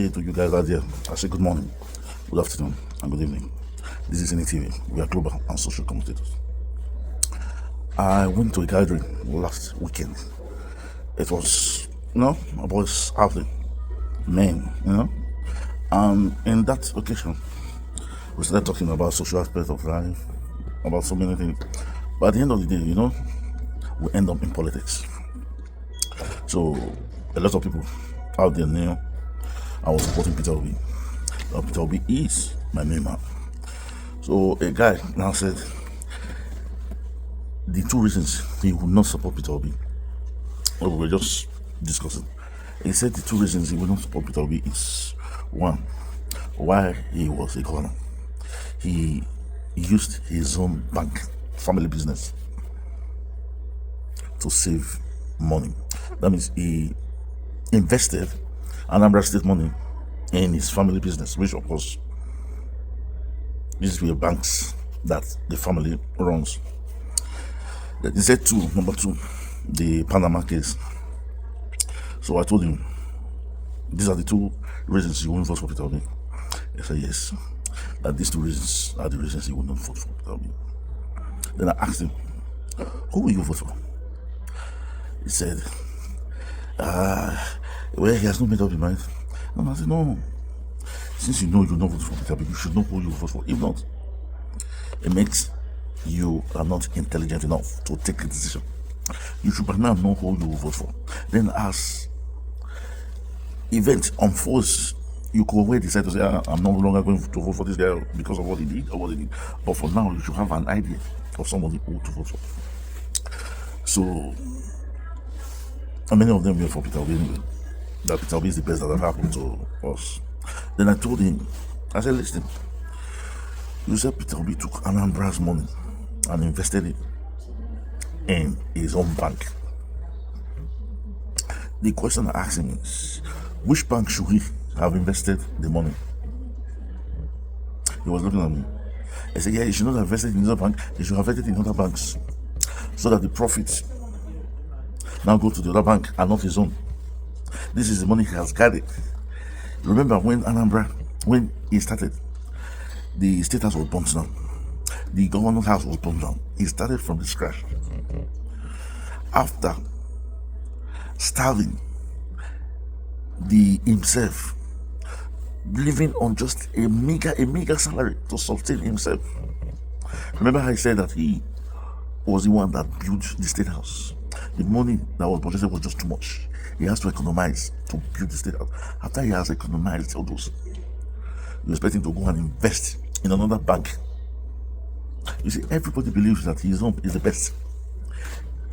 day to you guys out there. I say good morning, good afternoon, and good evening. This is NETV. We are global and social commentators. I went to a gathering last weekend. It was, my boys out there, men, and in that occasion, we started talking about social aspects of life, about so many things. But at the end of the day, we end up in politics. So a lot of people out there knew I was supporting Peter Obi. Peter Obi is my main man. So a guy now said the two reasons he would not support Peter Obi. We were just discussing. He said the two reasons he would not support Peter Obi is one, why he was a governor. He used his own bank, family business, to save money. That means he invested Anambra State money in his family business, which of course these were banks that the family runs. He said number two, the Panama case. So I told him these are the two reasons he won't vote for Peter Obi. He said yes, that these two reasons are the reasons he would not vote for Peter Obi. Then I asked him, who will you vote for? He said, well, he has not made up his mind. And I said, no. Since you know you don't vote for Peter Obi, you should know who you vote for. If not, it makes you are not intelligent enough to take a decision. You should by now know who you will vote for. Then as events unfolds, you could always decide to say, I'm no longer going to vote for this guy because of what he did or what he did. But for now, you should have an idea of somebody who to vote for. So, many of them were for Peter Obi anyway. That Peter Obi is the best that have happened to us. Then I told him, I said, listen, you said Peter Obi took Anambra's money and invested it in his own bank. The question I asked him is, which bank should he have invested the money? He was looking at me. I said, yeah, he should not have invested in his own bank, he should have invested in other banks, so that the profits now go to the other bank and not his own. This is the money he has gathered. Remember when when he started, the state house was burnt down, the governor's house was burnt down. He started from the scratch. After starving himself, living on just a meager salary to sustain himself. Remember how he said that he was the one that built the state house. The money that was budgeted was just too much. He has to economize to build the state house. After he has economized all those, you expect him to go and invest in another bank. You see, everybody believes that his own is the best.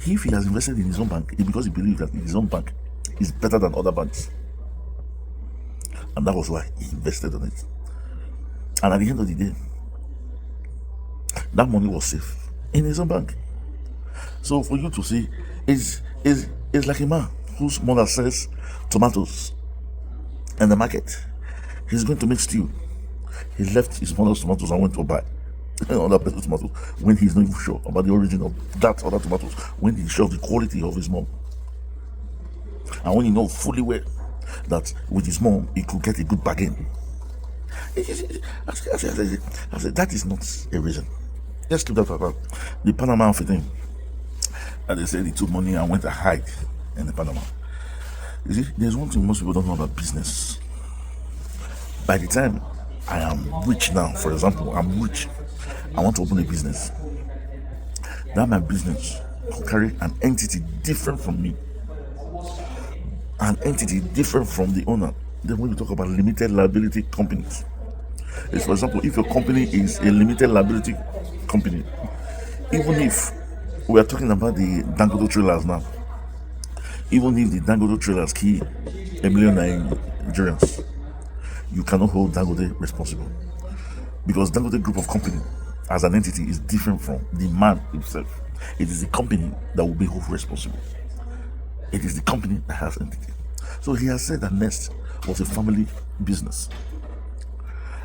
If he has invested in his own bank, it's because he believes that his own bank is better than other banks. And that was why he invested in it. And at the end of the day, that money was safe in his own bank. So for you to see, it's like a man whose mother sells tomatoes in the market. He's going to make stew. He left his mother's tomatoes and went to buy other person's tomatoes when he's not even sure about the origin of that other tomatoes, when he's sure of the quality of his mom. And when he knows fully well that with his mom he could get a good bargain. I said, that is not a reason. Let's keep that apart. The Panama thing. And they said he took money and went to hide in the Panama. You see, there's one thing most people don't know about business. By the time I am rich now, for example, I'm rich, I want to open a business. That my business will carry an entity different from me, an entity different from the owner. Then when you talk about limited liability companies, it's, for example, if your company is a limited liability company, even if we are talking about the Dangote trailers now, even if the Dangote trailers kill 1 million Nigerians, you cannot hold Dangote responsible, because Dangote group of company as an entity is different from the man himself. It is the company that will be held responsible. It is the company that has entity. So he has said that Nest was a family business,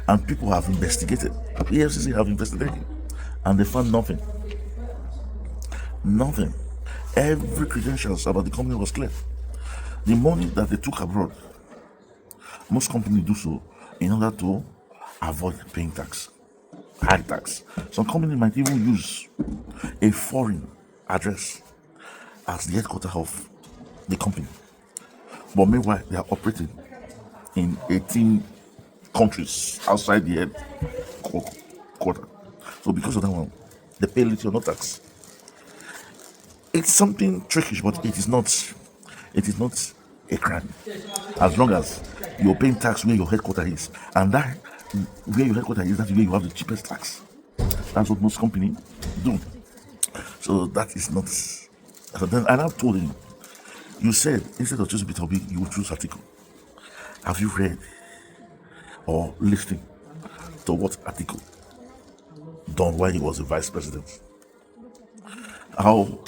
and people have investigated. EFCC have investigated, and they found nothing. Every credentials about the company was clear. The money that they took abroad Most companies do so in order to avoid paying tax, high tax. Some companies might even use a foreign address as the headquarters of the company. But meanwhile, they are operating in 18 countries outside the headquarters. So because of that one, they pay little or no tax. It's something tricky, but it is not. It is not a crime as long as you're paying tax where your headquarters is, and that where your headquarters is, that's where you have the cheapest tax. That's what most companies do. So that is not. So then I now told him, you said instead of choosing Peter Obi, you would choose Atiku. Have you read or listened to what Atiku done while he was the vice president? How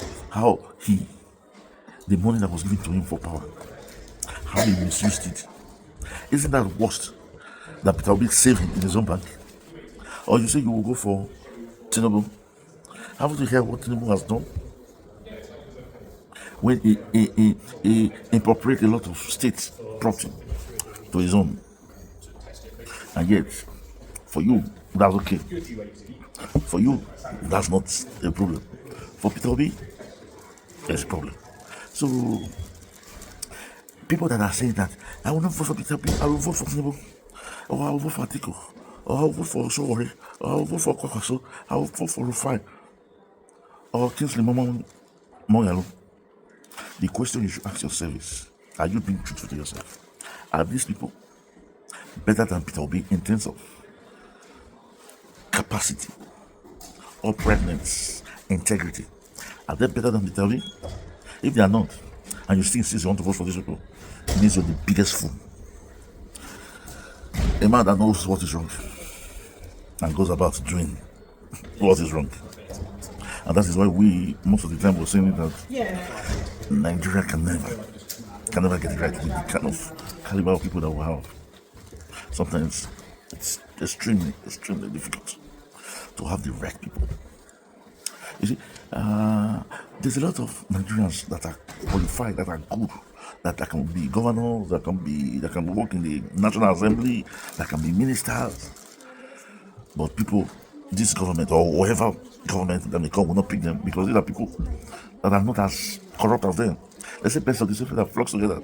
he, the money that was given to him for power, how he misused it. Isn't that worse than Peter Obi saved him in his own bank? Or you say you will go for Tinubu? Haven't you heard what Tinubu has done? When he incorporated a lot of state property to his own. And yet, for you, that's okay. For you, that's not a problem. For Peter Obi, there's a problem. So, people that are saying that, I will not vote for Peter Obi, I will vote for Tinubu, or I will vote for Atiku, or I will vote for Sowore, or I will vote for Kwakwaso, I will vote for Rufai, or Kingsley Moghalu. The question you should ask yourself is, are you being truthful to yourself? Are these people better than Peter Obi in terms of capacity, uprightness, integrity? Are they better than Peter Obi? If they are not, and you still insist you want to vote for these people, it means you're the biggest fool. A man that knows what is wrong and goes about doing what is wrong. And that is why we, most of the time, were saying that Nigeria can never get it right with the kind of caliber of people that we have. Sometimes it's extremely difficult to have the right people. You see, there's a lot of Nigerians that are qualified, that are good, that can be governors, that can work in the National Assembly, that can be ministers. But people, this government or whatever government that may come will not pick them because these are people that are not as corrupt as them. They say best of the same that flocks together.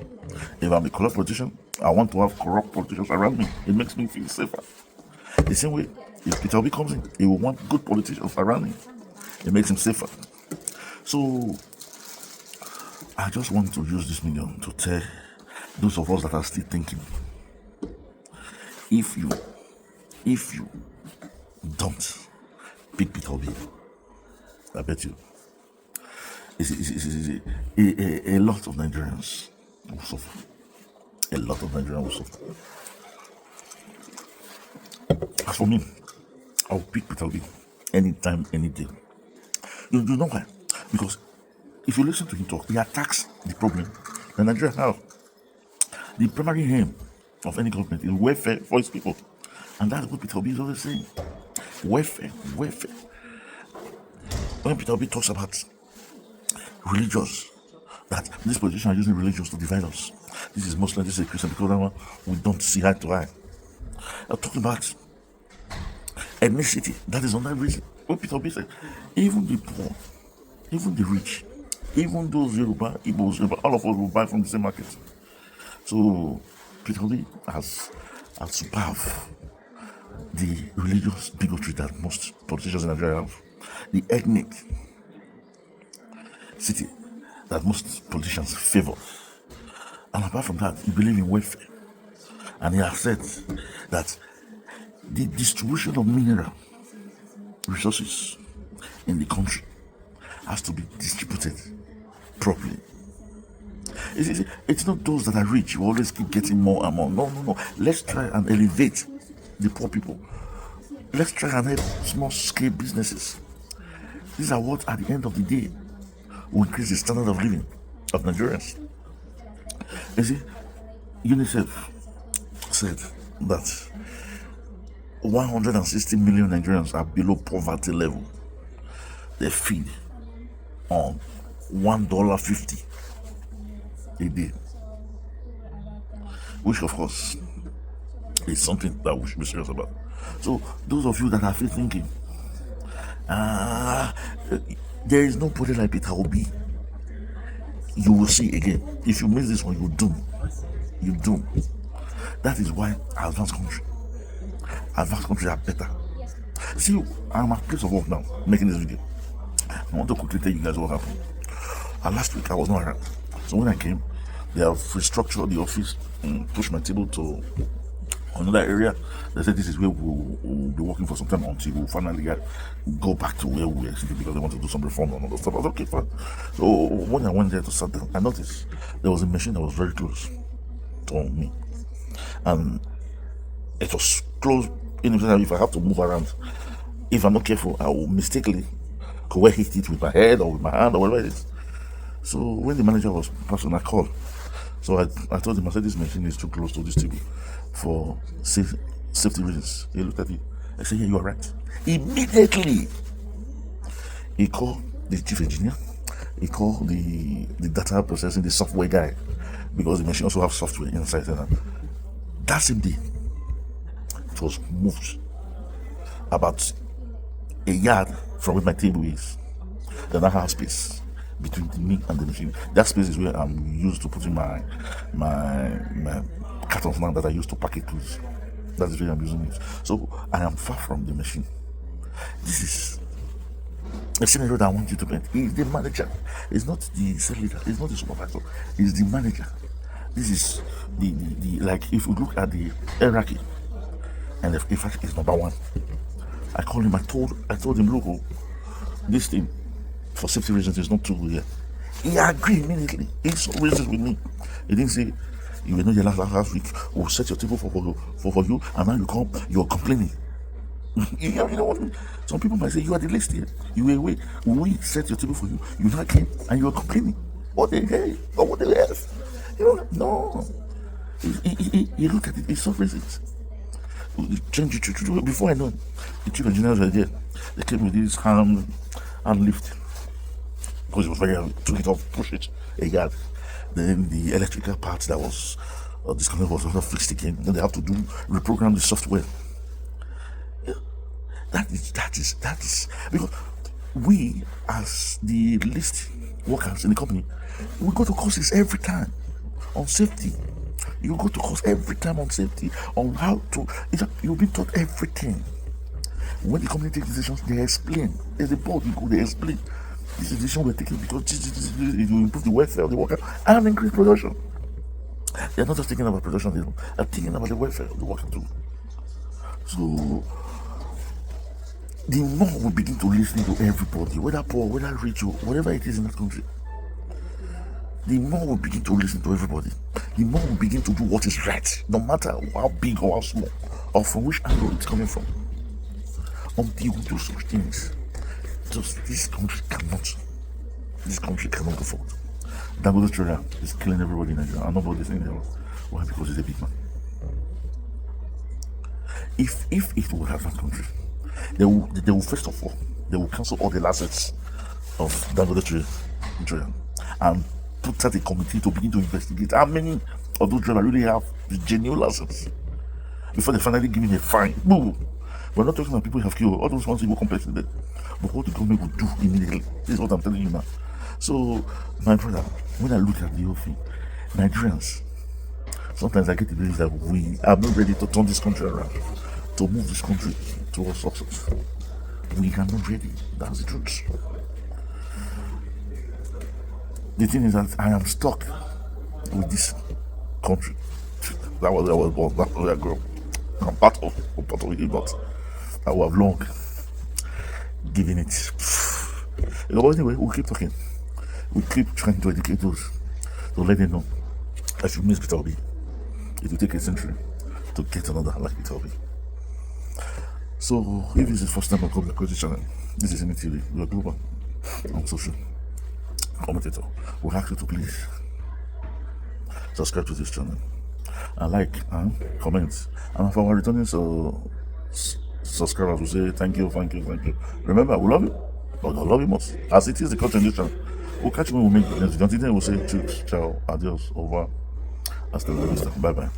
If I'm a corrupt politician, I want to have corrupt politicians around me. It makes me feel safer. The same way, if Peter Obi comes in, he will want good politicians around him. It makes him safer. So, I just want to use this medium to tell those of us that are still thinking, if you don't pick Peter Obi, I bet you, a lot of Nigerians will suffer. A lot of Nigerians will suffer. As for me, I'll pick Peter Obi anytime, any day. You know why? Because if you listen to him talk, he attacks the problem that Nigeria have. The primary aim of any government is welfare for its people. And that's what Peter Obi is always saying. Welfare. When Peter Obi talks about religious, that these politicians are using religions to divide us. This is Muslim, this is Christian, because we don't see eye to eye. I'm talking about ethnicity. That is another reason. What Peter Obi said, even the poor, even the rich, even those Yoruba, Igbos, all of us will buy from the same market. So Peter Obi has surpassed the religious bigotry that most politicians in Nigeria have, the ethnic city that most politicians favor. And apart from that, he believes in welfare. And he has said that the distribution of mineral resources in the country has to be distributed properly. It's not those that are rich who always keep getting more and more. No. Let's try and elevate the poor people. Let's try and help small scale businesses. These are what, at the end of the day, will increase the standard of living of Nigerians. You see, UNICEF said that 160 million Nigerians are below poverty level. They feed on $1.50 a day, which of course It's something that we should be serious about. So those of you that are still thinking, ah, there is nobody like Peter Obi, you will see again. If you miss this one, you doom. You doom. That is why advanced countries are better. See, I'm at place of work now, making this video. I want to quickly tell you guys what happened. Last week I was not around, so when I came, they have restructured the office and pushed my table to another area. They said this is where we'll be working for some time until we'll finally go back to where we were sitting because they want to do some reform and all that stuff. I was okay, fine. So when I went there to sit down, I noticed there was a machine that was very close to me, and it was close in the sense that if I have to move around, if I'm not careful, I will mistakenly go hit it with my head or with my hand or whatever it is. So when the manager was passing, I called. So I told him, I said, this machine is too close to this table for safety reasons. He looked at it. I said, yeah, you are right. Immediately, he called the chief engineer. He called the data processing, the software guy, because the machine also has software inside. And that same day, it was moved about a yard from where my table is. Then I have space between me and the machine. That space is where I'm used to putting my cartons now that I used to pack it with. That's where I'm using it. So I am far from the machine. This is a scenario that I want you to paint. He's the manager. It's not the cell leader. It's not the supervisor. It's the manager. This is the like if you look at the hierarchy, and in fact it's number one. I called him. I told him, look, this thing for safety reasons is not too good here. He agreed immediately. He saw reasons with me. He didn't say, you were not here last week. We'll set your table for you, and now you come, you're complaining. You know what I mean? Some people might say, you are the least here. You were away. We set your table for you. You now came and you are complaining. What the hell? Or what the hell? You know, no. He looked at it. He saw reasons. Before I know it, the chief engineers were there. They came with this hand lift because it was very heavy. Took it off, push it a yard. Then the electrical part that was disconnected was also fixed again. Then they have to reprogram the software. Yeah, that is because we as the least workers in the company, we go to courses every time on safety. You go to course every time on safety, on how to. You've been taught everything. When the company takes decisions, they explain. There's a board you go, they explain. This decision we're taking because this it will improve the welfare of the worker and increase production. They're not just thinking about production, they're thinking about the welfare of the worker too. So the more we begin to listen to everybody, whether poor, whether rich, or whatever it is in that country, the more we begin to listen to everybody, the more we begin to do what is right, no matter how big or how small, or from which angle it's coming from. Until we do such things, just this country cannot afford. Dangote Australia is killing everybody in Nigeria, and nobody's saying that. Why? Because he's a big man. If it would have that country, they will first of all, they will cancel all the assets of Dangote Australia and put out a committee to begin to investigate how many of those drivers really have the genuine license before they finally give me a fine. Boo! We're not talking about people who have killed, all those ones who go completely dead. But what the government would do immediately, this is what I'm telling you now. So, my brother, when I look at the whole thing, Nigerians, sometimes I get the belief that we are not ready to turn this country around, to move this country towards success. We are not ready. That's the truth. The thing is that I am stuck with this country. That was where I was born. That's where I grew up. I'm part of it, but I will have long given it. But anyway, we'll keep talking. We'll keep trying to educate those, to let them know. If you miss Peter Obi, it will take a century to get another like Peter Obi. So, if this is the first time I come to the channel, this is NTV. We are global on social commentator. We ask you to please subscribe to this channel and like and comment. And for our returning subscribers, we say thank you. Remember, we love you, but I love you most. As it is the content this channel. We'll catch you when we make the next video. Until then, we'll say cheers, ciao, adios, over, hasta la vista, bye bye.